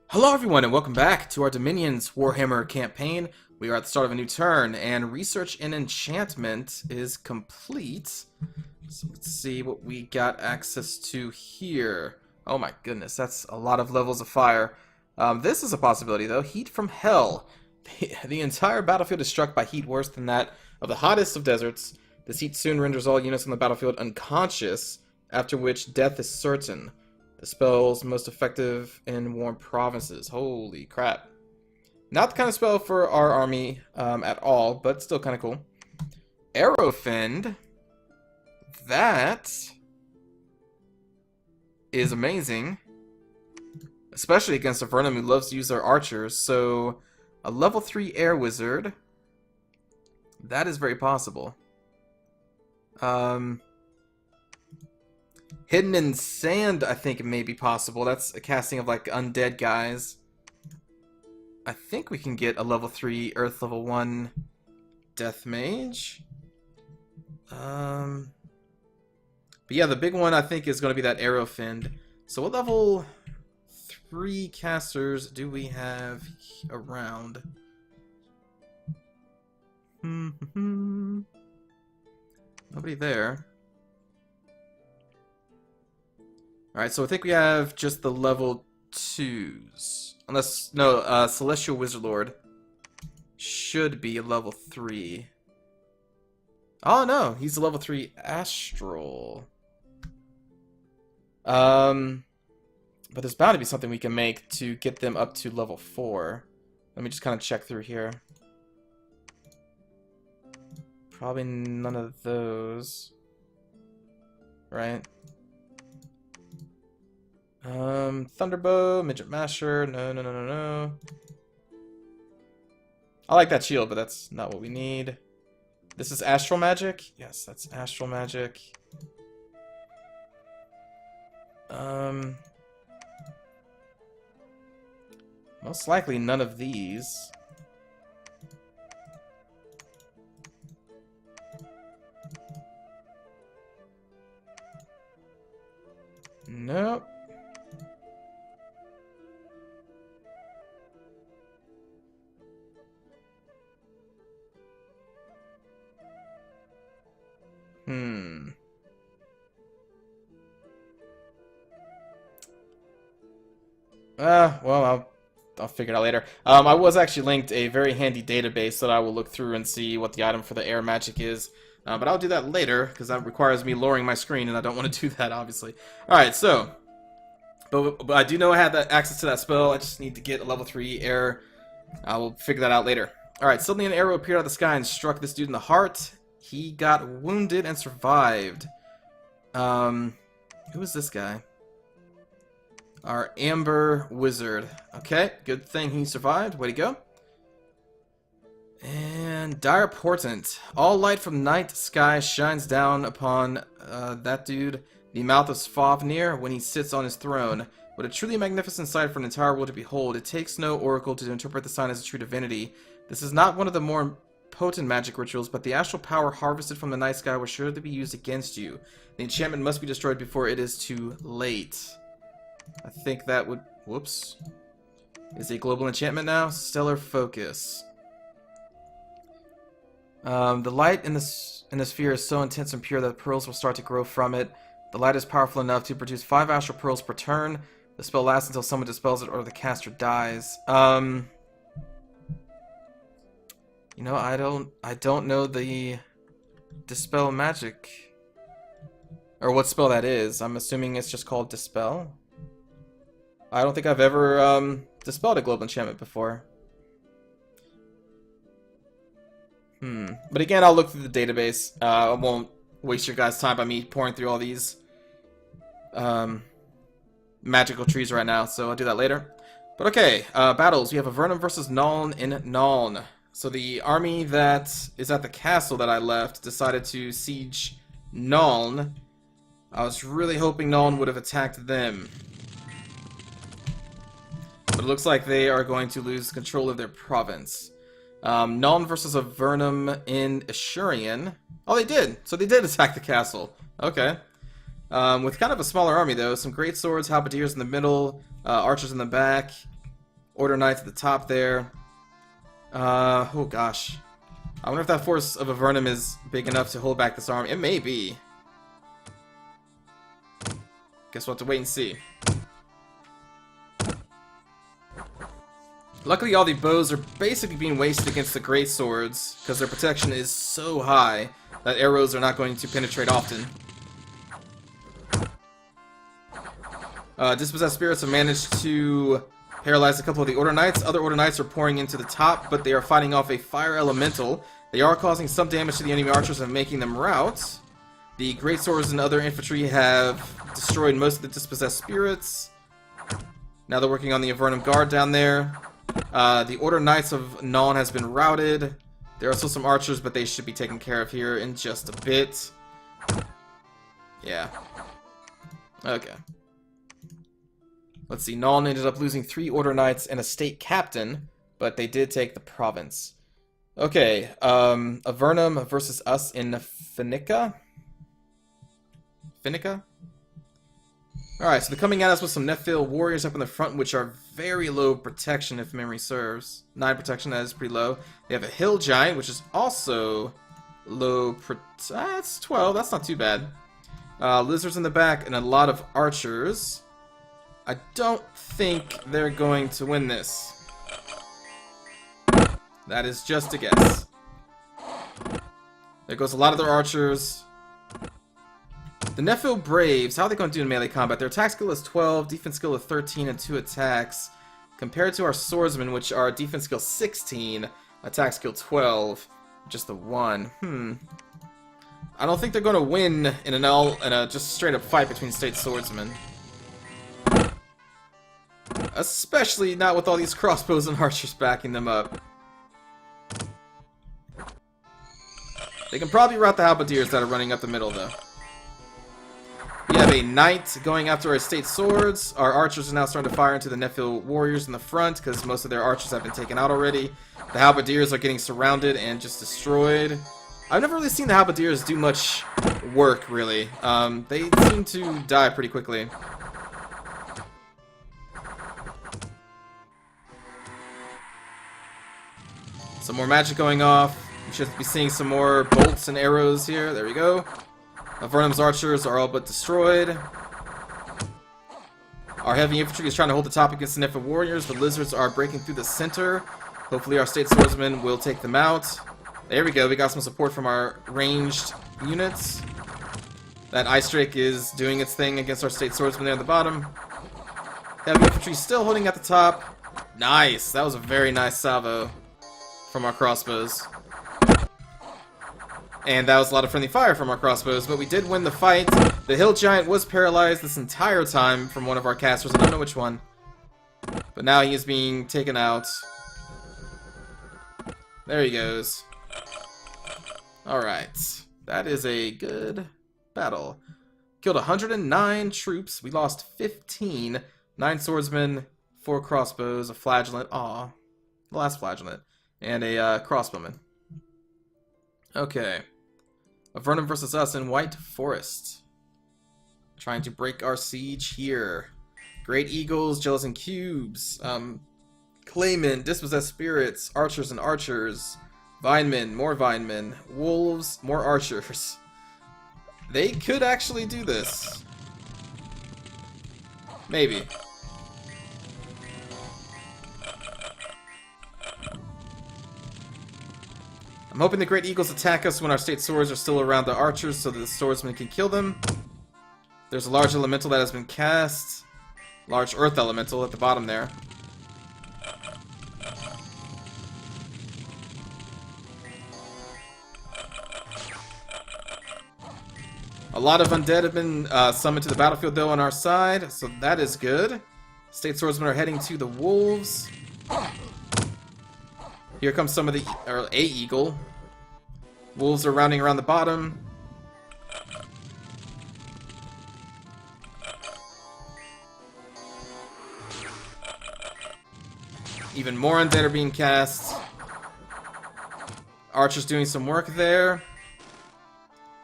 Hello everyone and welcome back to our Dominions Warhammer campaign. We are at the start of a new turn and research and enchantment is complete. So let's see what we got access to here. Oh my goodness, that's a lot of levels of fire. This is a possibility though. Heat from hell. The entire battlefield is struck by heat worse than that of the hottest of deserts. This heat soon renders all units on the battlefield unconscious, after which death is certain. The spell's most effective in warm provinces. Holy crap. Not the kind of spell for our army at all, but still kind of cool. Arrowfend. That is amazing. Especially against Avernum, who loves to use their archers. So, a level 3 air wizard. That is very possible. Hidden in Sand, I think, may be possible. That's a casting of, like, undead guys. I think we can get a level 3 Earth level 1 Death Mage. But yeah, the big one, I think, is going to be that Arrowfend. So what level 3 casters do we have around? Nobody there. Alright, so I think we have just the level 2s. Unless, no, Celestial Wizard Lord should be a level 3. Oh no, he's a level 3 Astral. But there's bound to be something we can make to get them up to level 4. Let me just kind of check through here. Probably none of those. Right? Thunderbow, Midget Masher, no. I like that shield, but that's not what we need. This is Astral Magic? Yes, that's Astral Magic. Most likely none of these. Nope. Well, I'll figure it out later. I was actually linked a very handy database that I will look through and see what the item for the air magic is. But I'll do that later, because that requires me lowering my screen, and I don't want to do that, obviously. Alright, so... But I do know I have that access to that spell. I just need to get a level 3 air. I will figure that out later. Alright, suddenly an arrow appeared out of the sky and struck this dude in the heart. He got wounded and survived. Who is this guy? Our Amber Wizard. Okay, good thing he survived. Way to go. And Dire Portent. All light from night sky shines down upon that dude, the mouth of Svafnir, when he sits on his throne. What a truly magnificent sight for an entire world to behold. It takes no oracle to interpret the sign as a true divinity. This is not one of the more potent magic rituals, but the astral power harvested from the night sky was sure to be used against you. The enchantment must be destroyed before it is too late. I think that would... Whoops. Is a global enchantment now? Stellar Focus. The light in the sphere is so intense and pure that pearls will start to grow from it. The light is powerful enough to produce 5 astral pearls per turn. The spell lasts until someone dispels it or the caster dies. You know, I don't know the dispel magic. Or what spell that is. I'm assuming it's just called dispel. I don't think I've ever dispelled a global enchantment before. But again, I'll look through the database. I won't waste your guys' time by me pouring through all these magical trees right now, so I'll do that later. But okay, battles. We have Avernum versus Nuln in Nuln. So the army that is at the castle that I left decided to siege Nuln. I was really hoping Nuln would have attacked them. But it looks like they are going to lose control of their province. Nuln versus Avernum in Ashurian. Oh, they did! So they did attack the castle. Okay. With kind of a smaller army, though. Some great swords, halberdiers in the middle, archers in the back. Order Knights at the top there. Oh gosh. I wonder if that force of Avernum is big enough to hold back this army. It may be. Guess we'll have to wait and see. Luckily, all the bows are basically being wasted against the great swords, because their protection is so high that arrows are not going to penetrate often. Dispossessed spirits have managed to paralyze a couple of the Order Knights. Other Order Knights are pouring into the top, but they are fighting off a fire elemental. They are causing some damage to the enemy archers and making them rout. The great swords and other infantry have destroyed most of the dispossessed spirits. Now they're working on the Avernum guard down there. The Order Knights of Nuln has been routed. There are still some archers, but they should be taken care of here in just a bit. Yeah. Okay. Let's see, Nuln ended up losing 3 Order Knights and a state captain, but they did take the province. Okay, Avernum versus us in Finica? Alright, so they're coming at us with some Nephil warriors up in the front, which are very low protection, if memory serves. 9 protection, that is pretty low. They have a hill giant, which is also low that's 12, that's not too bad. Lizards in the back, and a lot of archers. I don't think they're going to win this. That is just a guess. There goes a lot of their archers. The Nephil Braves, how are they going to do in melee combat? Their attack skill is 12, defense skill is 13, and 2 attacks. Compared to our swordsmen, which are defense skill 16, attack skill 12, just the 1. I don't think they're going to win in a just straight up fight between state swordsmen. Especially not with all these crossbows and archers backing them up. They can probably rout the halberdiers that are running up the middle, though. We have a knight going after our state swords. Our archers are now starting to fire into the Nephil warriors in the front, because most of their archers have been taken out already. The halberdiers are getting surrounded and just destroyed. I've never really seen the halberdiers do much work, really. They seem to die pretty quickly. Some more magic going off. We should be seeing some more bolts and arrows here. There we go. Avernum's archers are all but destroyed. Our heavy infantry is trying to hold the top against the Nephil warriors. The lizards are breaking through the center. Hopefully our state swordsmen will take them out. There we go. We got some support from our ranged units. That ice drake is doing its thing against our state swordsmen there at the bottom. Heavy infantry still holding at the top. Nice. That was a very nice salvo from our crossbows. And that was a lot of friendly fire from our crossbows, but we did win the fight. The hill giant was paralyzed this entire time from one of our casters. I don't know which one. But now he is being taken out. There he goes. Alright. That is a good battle. Killed 109 troops. We lost 15. 9 swordsmen, 4 crossbows, a flagellant. Aw. The last flagellant. And a crossbowman. Okay. Avernum versus us in White Forest. Trying to break our siege here. Great Eagles, Jells and Cubes. Claymen, Dispossessed Spirits, Archers and Archers. Vinemen, more Vinemen. Wolves, more Archers. They could actually do this. Maybe. I'm hoping the Great Eagles attack us when our state swords are still around the archers so that the swordsmen can kill them. There's a large elemental that has been cast. Large earth elemental at the bottom there. A lot of undead have been summoned to the battlefield though on our side, so that is good. State swordsmen are heading to the wolves. Here comes some of the a eagle. Wolves are rounding around the bottom. Even more undead are being cast. Archers doing some work there.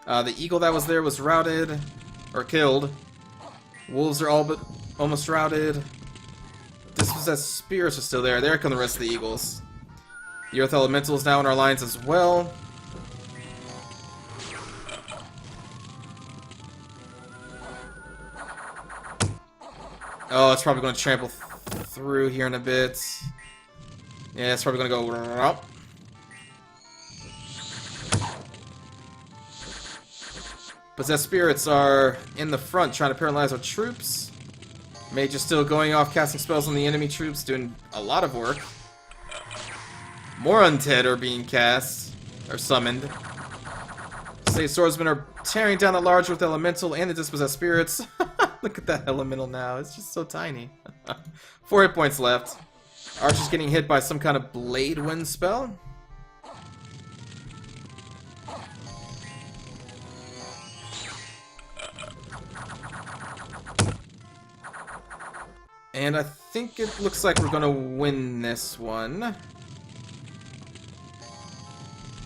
The eagle that was there was routed or killed. Wolves are all but almost routed. Demon-possessed spirits are still there. There come the rest of the eagles. The Earth Elemental is now in our lines as well. Oh, it's probably going to trample through here in a bit. Yeah, it's probably going to go... Possessed spirits are in the front trying to paralyze our troops. Mage is still going off casting spells on the enemy troops, doing a lot of work. More undead are being cast, or summoned. State swordsmen are tearing down the large Earth Elemental and the dispossessed spirits. Look at that elemental now, it's just so tiny. 4 hit points left. Archer's getting hit by some kind of blade wind spell. And I think it looks like we're gonna win this one.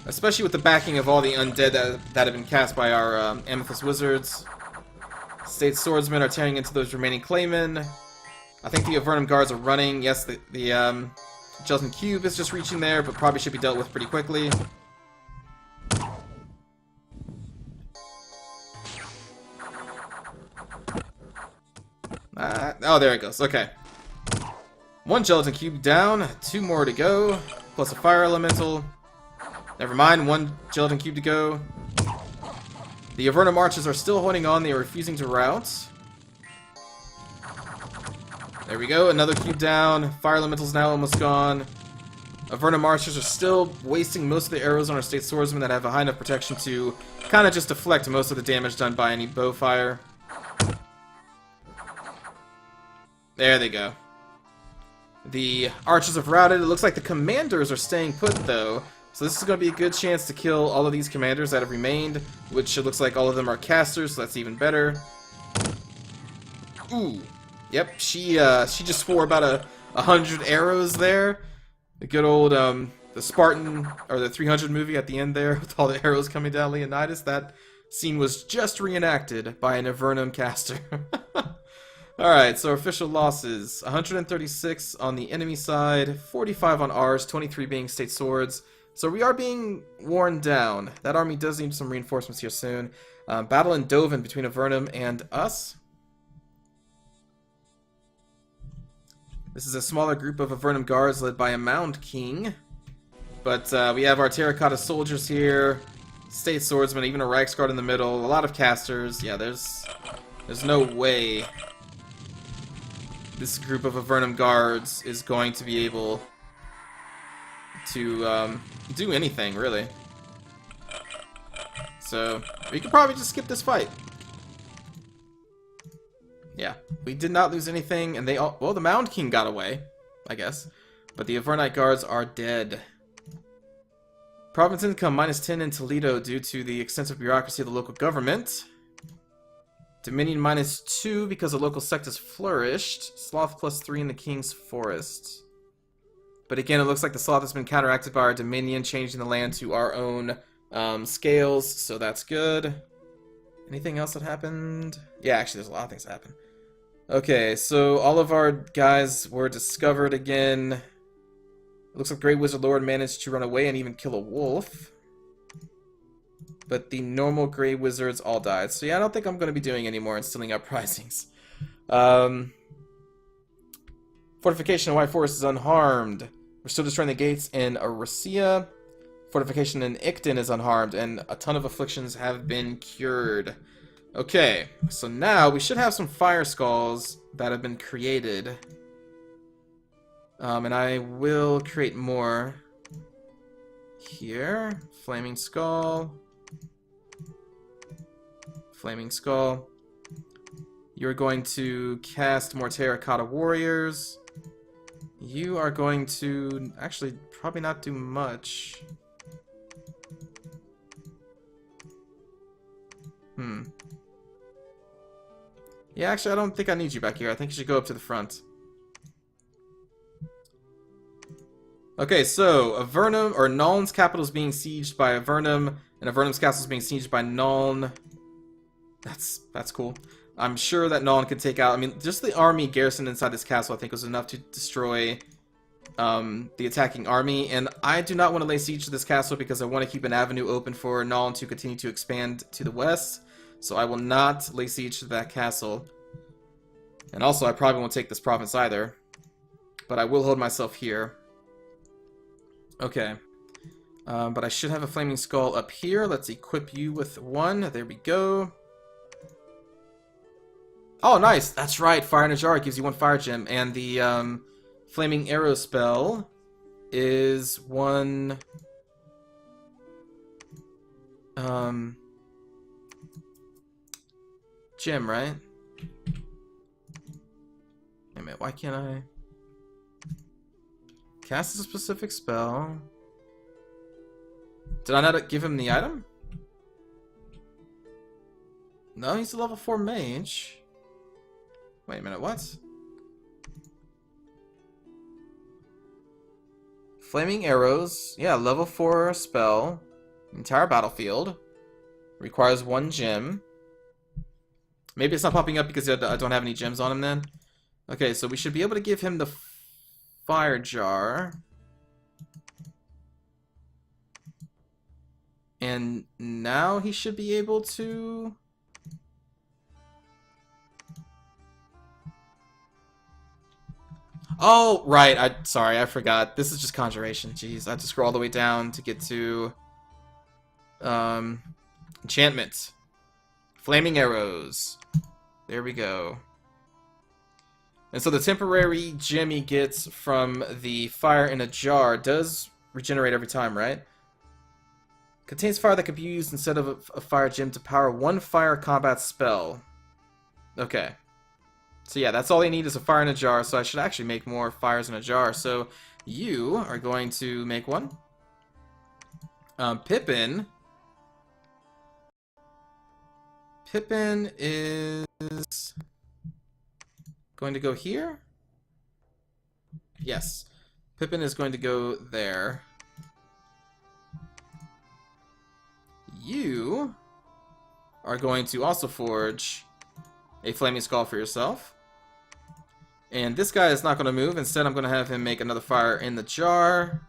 Especially with the backing of all the undead that have been cast by our Amethyst Wizards. State Swordsmen are tearing into those remaining Claymen. I think the Avernum Guards are running. Yes, the Gelatin Cube is just reaching there, but probably should be dealt with pretty quickly. Oh, there it goes. Okay. 1 Gelatin Cube down, 2 more to go, plus a Fire Elemental. Never mind, 1 Gelatin Cube to go. The Avernum Archers are still holding on, they are refusing to rout. There we go, another cube down, Fire Elemental's now almost gone. Avernum Archers are still wasting most of the arrows on our State Swordsmen that have a high enough protection to kind of just deflect most of the damage done by any bow fire. There they go. The archers have routed. It looks like the commanders are staying put, though. So this is going to be a good chance to kill all of these commanders that have remained, which it looks like all of them are casters, so that's even better. Ooh. Yep, she just swore about 100 arrows there. The good old, the Spartan, or the 300 movie at the end there, with all the arrows coming down Leonidas. That scene was just reenacted by an Avernum caster. Alright, so official losses. 136 on the enemy side, 45 on ours, 23 being State Swords. So we are being worn down. That army does need some reinforcements here soon. Battle in Doven between Avernum and us. This is a smaller group of Avernum Guards led by a Mound King. But we have our Terracotta Soldiers here, State Swordsmen, even a Reiksguard in the middle, a lot of casters. Yeah, there's no way this group of Avernum Guards is going to be able to do anything, really. So, we could probably just skip this fight. Yeah, we did not lose anything, and they all... Well, the Mound King got away, I guess. But the Avernite Guards are dead. Province income -10 in Toledo due to the extensive bureaucracy of the local government. Dominion -2 because the local sect has flourished. Sloth +3 in the King's Forest. But again, it looks like the Sloth has been counteracted by our Dominion, changing the land to our own scales, so that's good. Anything else that happened? Yeah, actually, there's a lot of things that happened. Okay, so all of our guys were discovered again. It looks like Grey Wizard Lord managed to run away and even kill a wolf. But the normal Grey Wizards all died. So yeah, I don't think I'm going to be doing any more instilling uprisings. Fortification in White Forest is unharmed. We're still destroying the gates in Aracia. Fortification in Icton is unharmed, and a ton of afflictions have been cured. Okay, so now we should have some Fire Skulls that have been created. And I will create more here. Flaming Skull. Flaming Skull. You're going to cast more Terracotta Warriors. You are going to actually probably not do much. Yeah, actually, I don't think I need you back here. I think you should go up to the front. Okay, so Avernum, or Nuln's capital is being sieged by Avernum, and Avernum's castle is being sieged by Nuln. That's cool. I'm sure that Nolan could take out... I mean, just the army garrison inside this castle, I think, was enough to destroy the attacking army. And I do not want to lay siege to this castle because I want to keep an avenue open for Nolan to continue to expand to the west. So I will not lay siege to that castle. And also, I probably won't take this province either. But I will hold myself here. Okay. But I should have a Flaming Skull up here. Let's equip you with one. There we go. Oh, nice! That's right, Fire in a Jar gives you one fire gem, and the Flaming Arrow spell is one... gem, right? Wait a minute, why can't I... Cast a specific spell... Did I not give him the item? No, he's a level 4 mage. Wait a minute, what? Flaming Arrows. Yeah, level 4 spell. Entire battlefield. Requires 1 gem. Maybe it's not popping up because I don't have any gems on him then. Okay, so we should be able to give him the fire jar. And now he should be able to... Oh, right. Sorry, I forgot. This is just conjuration. Jeez, I have to scroll all the way down to get to enchantment. Flaming arrows. There we go. And so the temporary gem he gets from the fire in a jar does regenerate every time, right? Contains fire that could be used instead of a fire gem to power 1 fire combat spell. Okay. So yeah, that's all they need is a fire in a jar, so I should actually make more fires in a jar. So you are going to make one. Pippin is going to go here? Yes. Pippin is going to go there. You are going to also forge a Flaming Skull for yourself. And this guy is not going to move. Instead, I'm going to have him make another fire in the jar.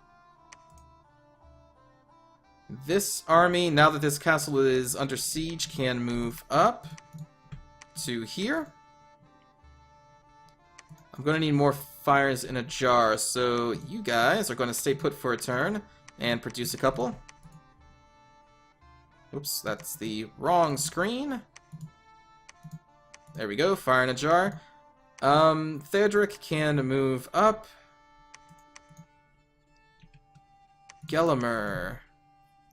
This army, now that this castle is under siege, can move up to here. I'm going to need more fires in a jar, so you guys are going to stay put for a turn and produce a couple. Oops, that's the wrong screen. There we go, fire in a jar. Theodric can move up. Gellimer.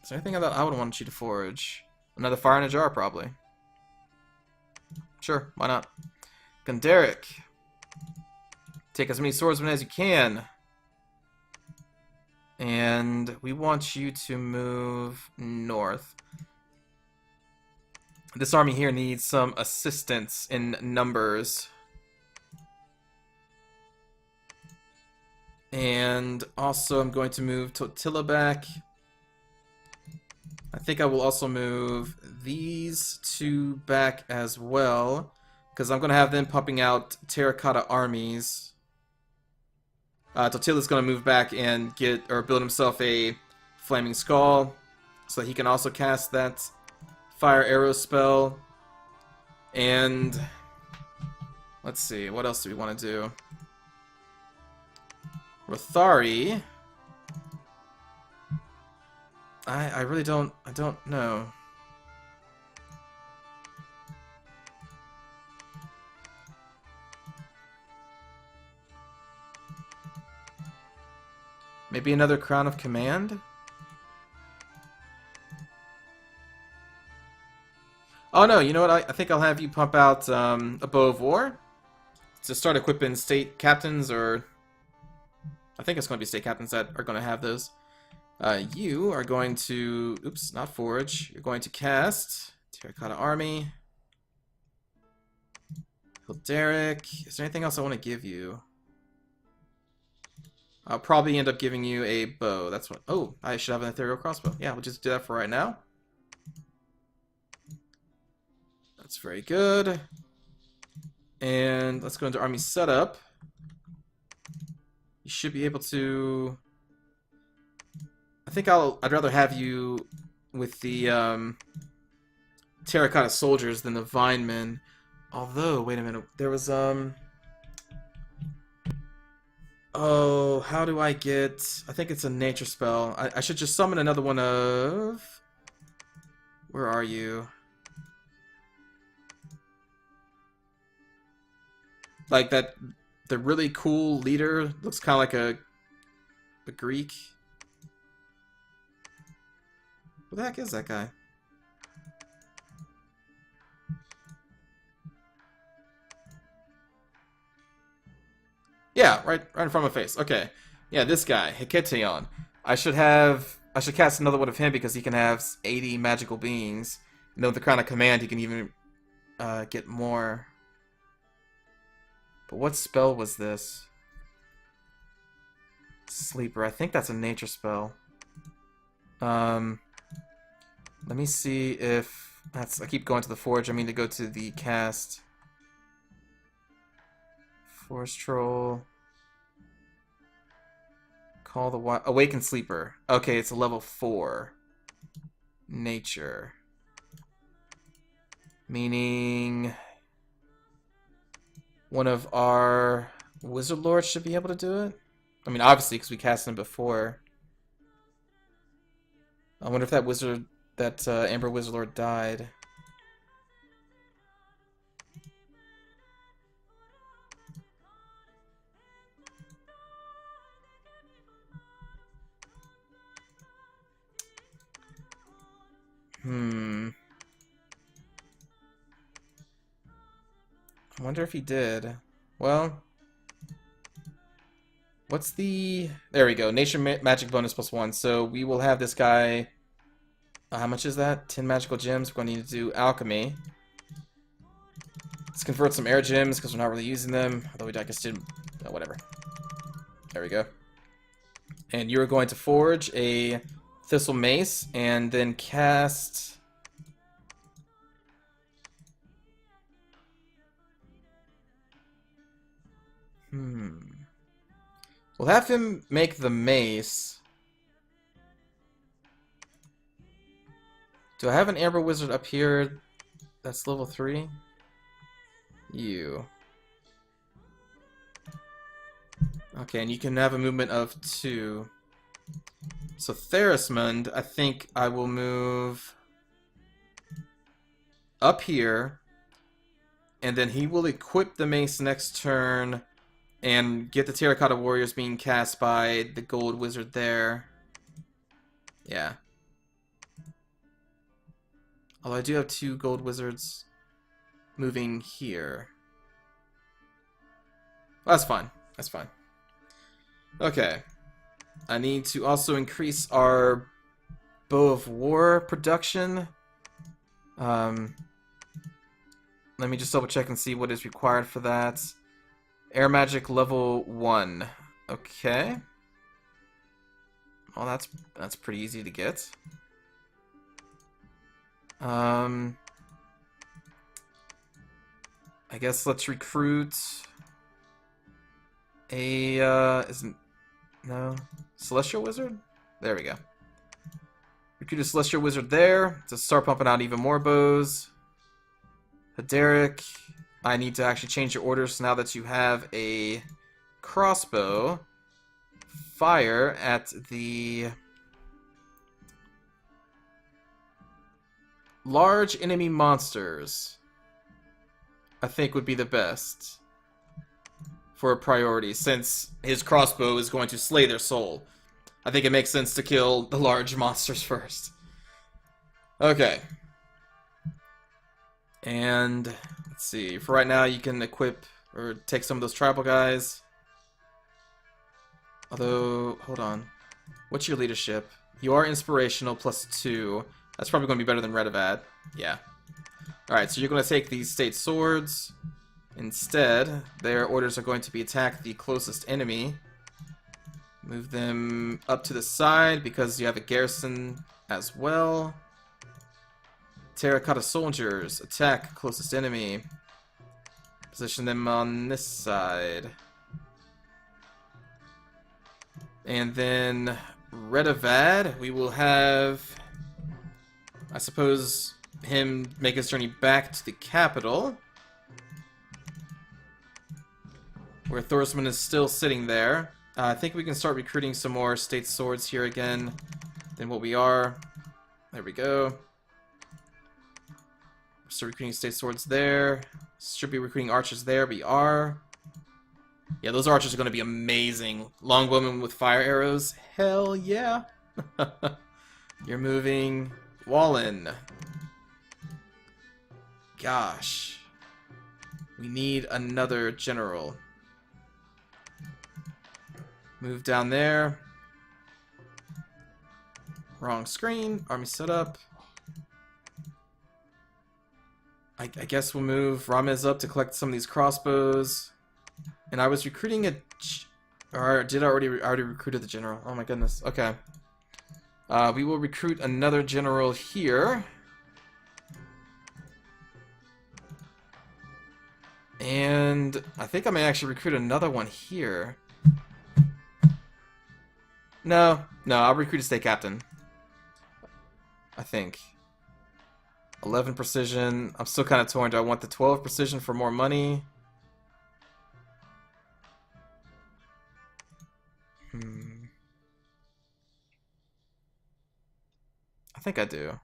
Is there anything that I would want you to forge? Another fire in a jar, probably. Sure, why not? Gunderic. Take as many swordsmen as you can. And we want you to move north. This army here needs some assistance in numbers. And also I'm going to move Totila back. I think I will also move these two back as well, because I'm going to have them pumping out terracotta armies. Totila's going to move back and build himself a Flaming Skull, so that he can also cast that Fire Arrow spell. And let's see, what else do we want to do? Rothari. I really don't know. Maybe another Crown of Command? Oh no, you know what? I think I'll have you pump out a Bow of War to start equipping state captains, or I think it's going to be state captains that are going to have those. You are going to, oops, not forge. You're going to cast Terracotta Army. Hilderic. Is there anything else I want to give you? I'll probably end up giving you a bow. That's what. Oh, I should have an ethereal crossbow. Yeah, we'll just do that for right now. That's very good. And let's go into army setup. You should be able to... I think I'd rather have you with the terracotta soldiers than the vinemen. Although, wait a minute, there was oh, how do I get... I think it's a nature spell. I should just summon another one of... Where are you? Like that, the really cool leader looks kind of like a Greek. Who the heck is that guy? Yeah, right in front of my face. Okay. Yeah, this guy, Heketion. I should cast another one of him because he can have 80 magical beings. And then with the Crown of Command, he can even get more. But what spell was this? Sleeper. I think that's a nature spell. Let me see if that's... I keep going to the forge. I mean to go to the cast. Force Troll. Call the Awakened Sleeper. Okay, it's a level 4. Nature. Meaning one of our Wizard Lords should be able to do it? I mean, obviously, because we cast him before. I wonder if that Amber Wizard Lord died. I wonder if he did. Well, what's the... There we go. Nature magic bonus +1. So we will have this guy... how much is that? 10 magical gems. We're going to need to do alchemy. Let's convert some air gems because we're not really using them. Although I guess didn't... Oh, whatever. There we go. And you're going to forge a Thistle Mace and then cast... We'll have him make the mace. Do I have an Amber Wizard up here that's level 3? You. Okay, and you can have a movement of 2. So Therismund, I think I will move up here, and then he will equip the mace next turn and get the Terracotta Warriors being cast by the Gold Wizard there. Yeah. Although I do have 2 Gold Wizards moving here. Well, that's fine. That's fine. Okay. I need to also increase our Bow of War production. Let me just double check and see what is required for that. Air Magic level 1. Okay. Well, that's pretty easy to get. I guess let's recruit a no, Celestial Wizard? There we go. Recruit a Celestial Wizard there to start pumping out even more bows. Hederic, I need to actually change your orders now that you have a crossbow. Fire at the large enemy monsters, I think would be the best for a priority, since his crossbow is going to slay their soul. I think it makes sense to kill the large monsters first. Okay. And let's see, for right now you can equip or take some of those tribal guys. Although, hold on. What's your leadership? You are inspirational +2. That's probably going to be better than Redavad. Yeah. Alright, so you're going to take these state swords. Instead, their orders are going to be attack the closest enemy. Move them up to the side because you have a garrison as well. Terracotta soldiers, attack closest enemy. Position them on this side. And then Redavad, we will have, I suppose, him make his journey back to the capital, where Thorsman is still sitting there. I think we can start recruiting some more state swords here again than what we are. There we go. Start recruiting state swords there. Should be recruiting archers there. We are. Yeah, those archers are going to be amazing. Longbowmen with fire arrows. Hell yeah. You're moving. Wallen. Gosh. We need another general. Move down there. Wrong screen. Army setup. I guess we'll move Ramez up to collect some of these crossbows. And I was recruiting a... Or did I already recruited the general? Oh my goodness. Okay. We will recruit another general here. And I think I may actually recruit another one here. No, I'll recruit a state captain. I think. 11 precision. I'm still kind of torn. Do I want the 12 precision for more money? I think I do.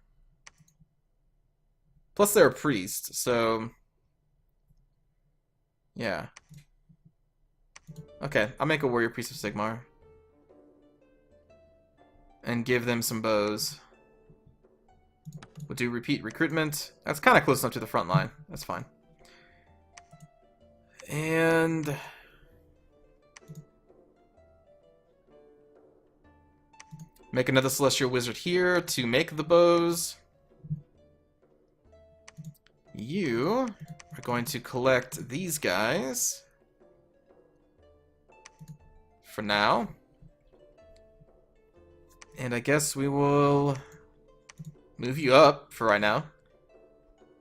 Plus they're a priest, so... Yeah. Okay, I'll make a warrior priest of Sigmar. And give them some bows. We'll do repeat recruitment. That's kind of close enough to the front line. That's fine. And... make another Celestial Wizard here to make the bows. You are going to collect these guys. For now. And I guess we will move you up for right now.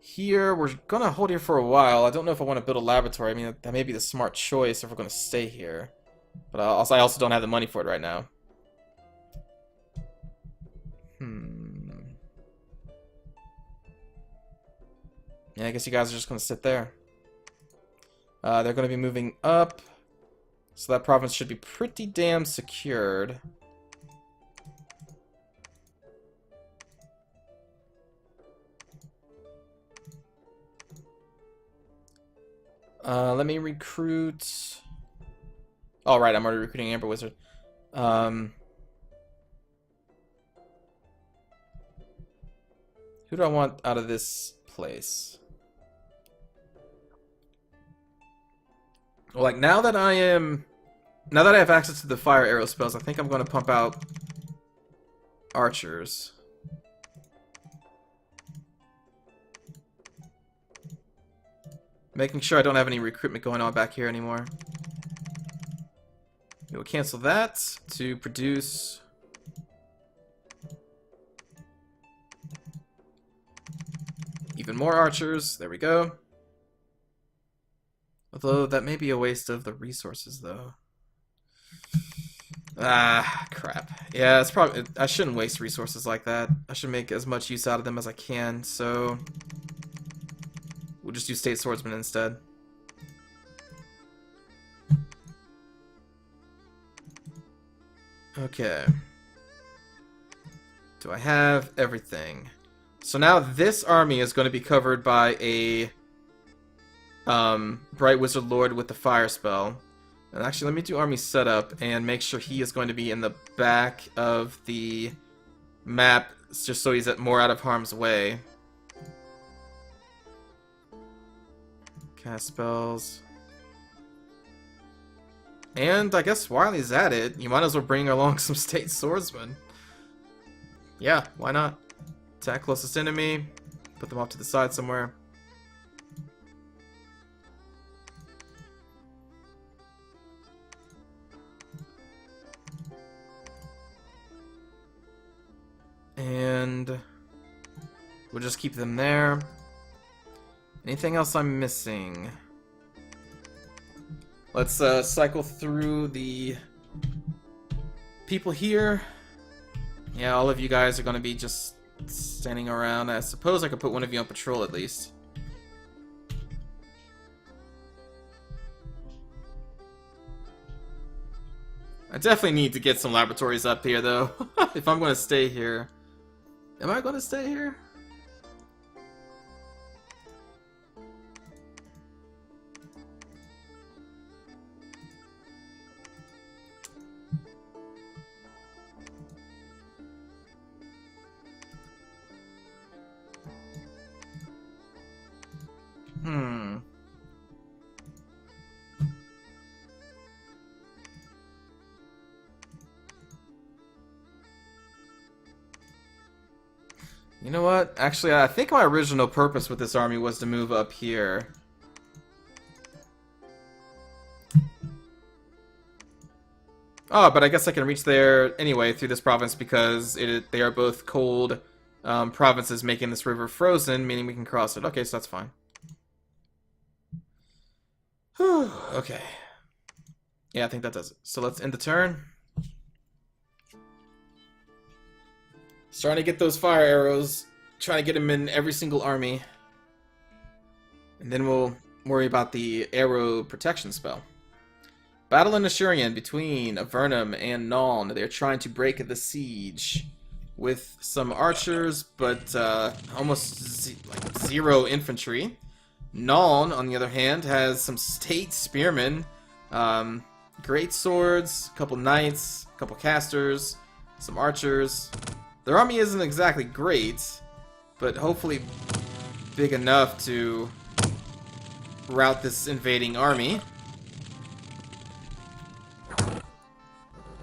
Here, we're going to hold here for a while. I don't know if I want to build a laboratory. I mean, that may be the smart choice if we're going to stay here. But I also don't have the money for it right now. Yeah, I guess you guys are just going to sit there. They're going to be moving up. So that province should be pretty damn secured. Let me recruit... Oh, right, I'm already recruiting Amber Wizard. Who do I want out of this place? Well, like, now that I have access to the fire arrow spells, I think I'm going to pump out archers. Making sure I don't have any recruitment going on back here anymore. We'll cancel that to produce... even more archers. There we go. Although that may be a waste of the resources, though. Ah, crap. Yeah, it's probably... I shouldn't waste resources like that. I should make as much use out of them as I can, so... we'll just use State Swordsman instead. Okay. Do I have everything? So now this army is going to be covered by a Bright Wizard Lord with the fire spell. And actually, let me do army setup and make sure he is going to be in the back of the map, just so he's more out of harm's way. Cast spells. And I guess while he's at it, you might as well bring along some State Swordsmen. Yeah, why not? Attack closest enemy. Put them off to the side somewhere. And we'll just keep them there. Anything else I'm missing? Let's cycle through the people here. Yeah, all of you guys are going to be just standing around. I suppose I could put one of you on patrol at least. I definitely need to get some laboratories up here, though, if I'm going to stay here. Am I going to stay here? You know what? Actually, I think my original purpose with this army was to move up here. Oh, but I guess I can reach there anyway through this province because they are both cold provinces making this river frozen, meaning we can cross it. Okay, so that's fine. Whew, okay. Yeah, I think that does it. So let's end the turn. Starting to get those fire arrows. Trying to get them in every single army. And then we'll worry about the arrow protection spell. Battle in Ashurian between Avernum and Nuln. They're trying to break the siege with some archers, but almost like zero infantry. Nuln, on the other hand, has some state spearmen, great swords, a couple knights, a couple casters, some archers. Their army isn't exactly great, but hopefully big enough to rout this invading army.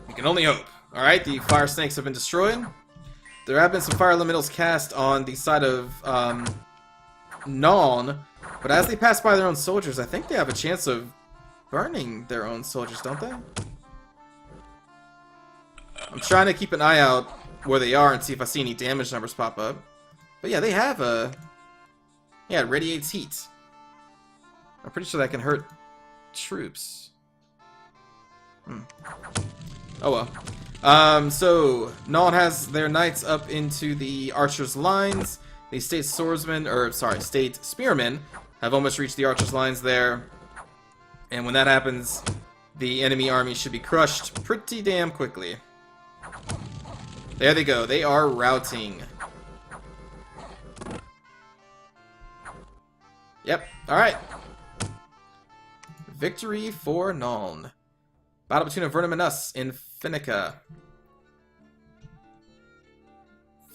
We can only hope. Alright, the fire snakes have been destroyed. There have been some fire elementals cast on the side of Nuln, but as they pass by their own soldiers, I think they have a chance of burning their own soldiers, don't they? I'm trying to keep an eye out where they are and see if I see any damage numbers pop up. But yeah, they have a... Yeah, it radiates heat. I'm pretty sure that can hurt troops. Oh well. So, Nuln has their knights up into the archers' lines. The state swordsmen, or sorry, state spearmen have almost reached the archers' lines there. And when that happens, the enemy army should be crushed pretty damn quickly. There they go. They are routing. Yep. Alright. Victory for Nuln. Battle between Avernum and us in Finnica.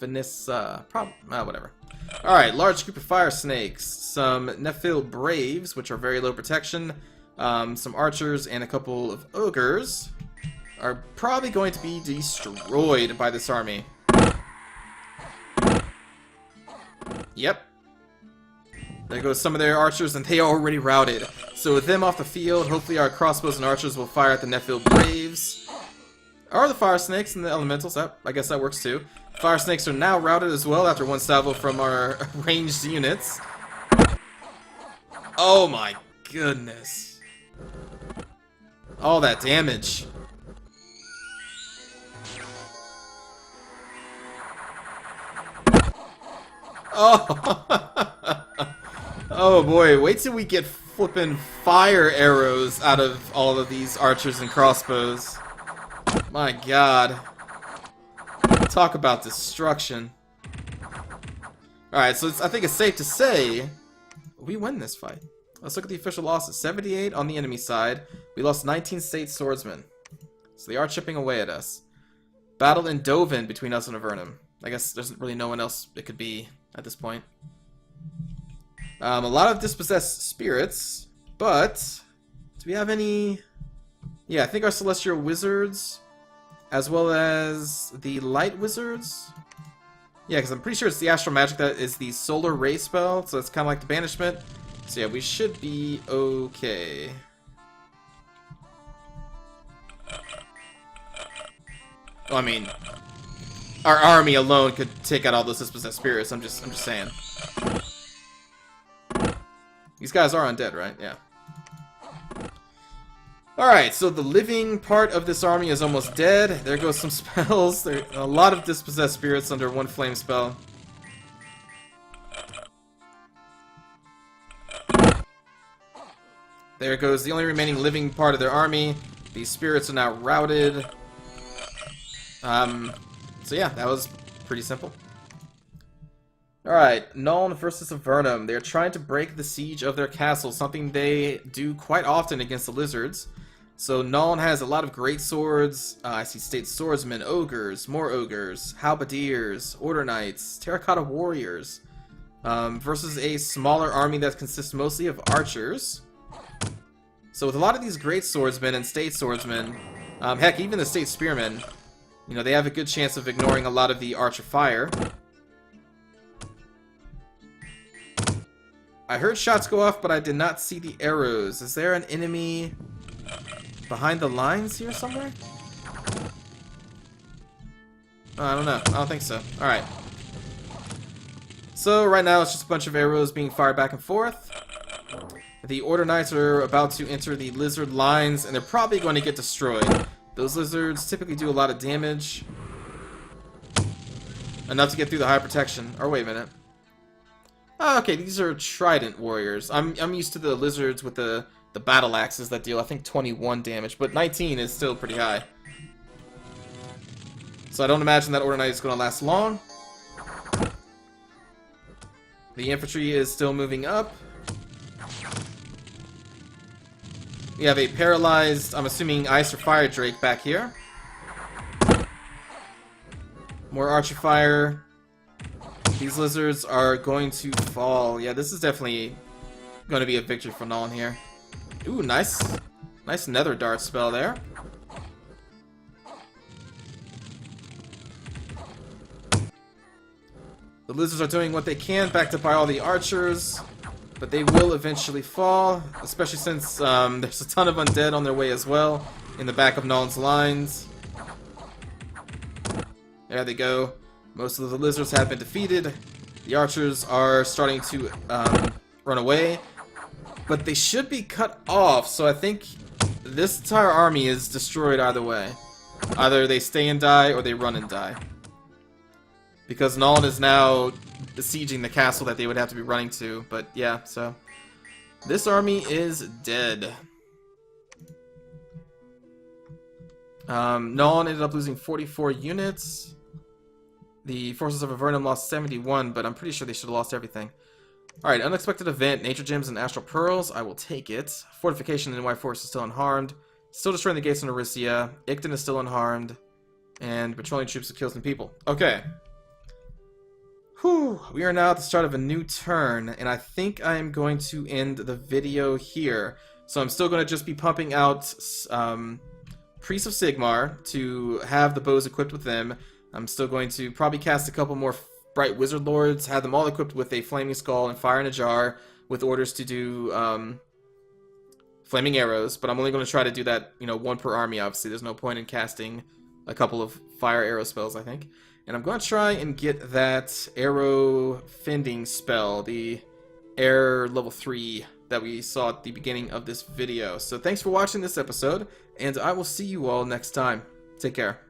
Finissa. Whatever. Alright. Large group of fire snakes. Some Nephil Braves, which are very low protection. Some archers and a couple of ogres are probably going to be destroyed by this army. Yep. There goes some of their archers, and they are already routed. So with them off the field, hopefully our crossbows and archers will fire at the Nephil Braves. Or the fire snakes and the elementals. I guess that works too. Fire snakes are now routed as well after one salvo from our ranged units. Oh my goodness. All that damage. Oh, oh boy, wait till we get flippin' fire arrows out of all of these archers and crossbows. My god. Talk about destruction. Alright, so I think it's safe to say we win this fight. Let's look at the official losses. 78 on the enemy side. We lost 19 state swordsmen. So they are chipping away at us. Battle in Doven between us and Avernum. I guess there's really no one else it could be at this point. A lot of dispossessed spirits, but do we have any... Yeah, I think our celestial wizards, as well as the light wizards. Yeah, because I'm pretty sure it's the astral magic that is the solar ray spell, so it's kind of like the banishment. So yeah, we should be okay. Well, I mean, our army alone could take out all those dispossessed spirits. I'm just saying. These guys are undead, right? Yeah. Alright, so the living part of this army is almost dead. There goes some spells. There are a lot of dispossessed spirits under one flame spell. There goes the only remaining living part of their army. These spirits are now routed. So yeah, that was pretty simple. Alright, Nuln versus Avernum. They're trying to break the siege of their castle, something they do quite often against the lizards. So Nuln has a lot of great swords. I see state swordsmen, ogres, more ogres, halberdiers, order knights, terracotta warriors. Versus a smaller army that consists mostly of archers. So with a lot of these great swordsmen and state swordsmen, heck, even the state spearmen, you know, they have a good chance of ignoring a lot of the archer fire. I heard shots go off, but I did not see the arrows. Is there an enemy behind the lines here somewhere? I don't know. I don't think so. Alright. So right now it's just a bunch of arrows being fired back and forth. The Order Knights are about to enter the lizard lines, and they're probably going to get destroyed. Those lizards typically do a lot of damage. Enough to get through the high protection. Or wait a minute. Oh, okay, these are Trident Warriors. I'm used to the lizards with the battle axes that deal, I think, 21 damage, but 19 is still pretty high. So I don't imagine that Order Knight is going to last long. The infantry is still moving up. We have a paralyzed, I'm assuming, Ice or Fire Drake back here. More Archer Fire. These lizards are going to fall. Yeah, this is definitely going to be a victory for Nuln here. Ooh, nice. Nice Nether Dart spell there. The lizards are doing what they can, backed up by all the archers. But they will eventually fall, especially since there's a ton of undead on their way as well in the back of Nuln's lines. There they go. Most of the lizards have been defeated. The archers are starting to run away. But they should be cut off, so I think this entire army is destroyed either way. Either they stay and die, or they run and die. Because Nuln is now besieging the castle that they would have to be running to. But yeah, so this army is dead. Nuln ended up losing 44 units. The forces of Avernum lost 71, but I'm pretty sure they should have lost everything. Alright, unexpected event, nature gems and astral pearls. I will take it. Fortification in White Forest is still unharmed. Still destroying the gates in Orisia. Icton is still unharmed. And patrolling troops have killed some people. Okay. Whew, we are now at the start of a new turn, and I think I'm going to end the video here. So I'm still going to just be pumping out Priests of Sigmar to have the bows equipped with them. I'm still going to probably cast a couple more Bright Wizard Lords, have them all equipped with a Flaming Skull and Fire in a Jar, with orders to do Flaming Arrows, but I'm only going to try to do that, you know, one per army, obviously. There's no point in casting a couple of Fire Arrow spells, I think. And I'm going to try and get that Arrow Fending spell, the Air level 3 that we saw at the beginning of this video. So thanks for watching this episode, and I will see you all next time. Take care.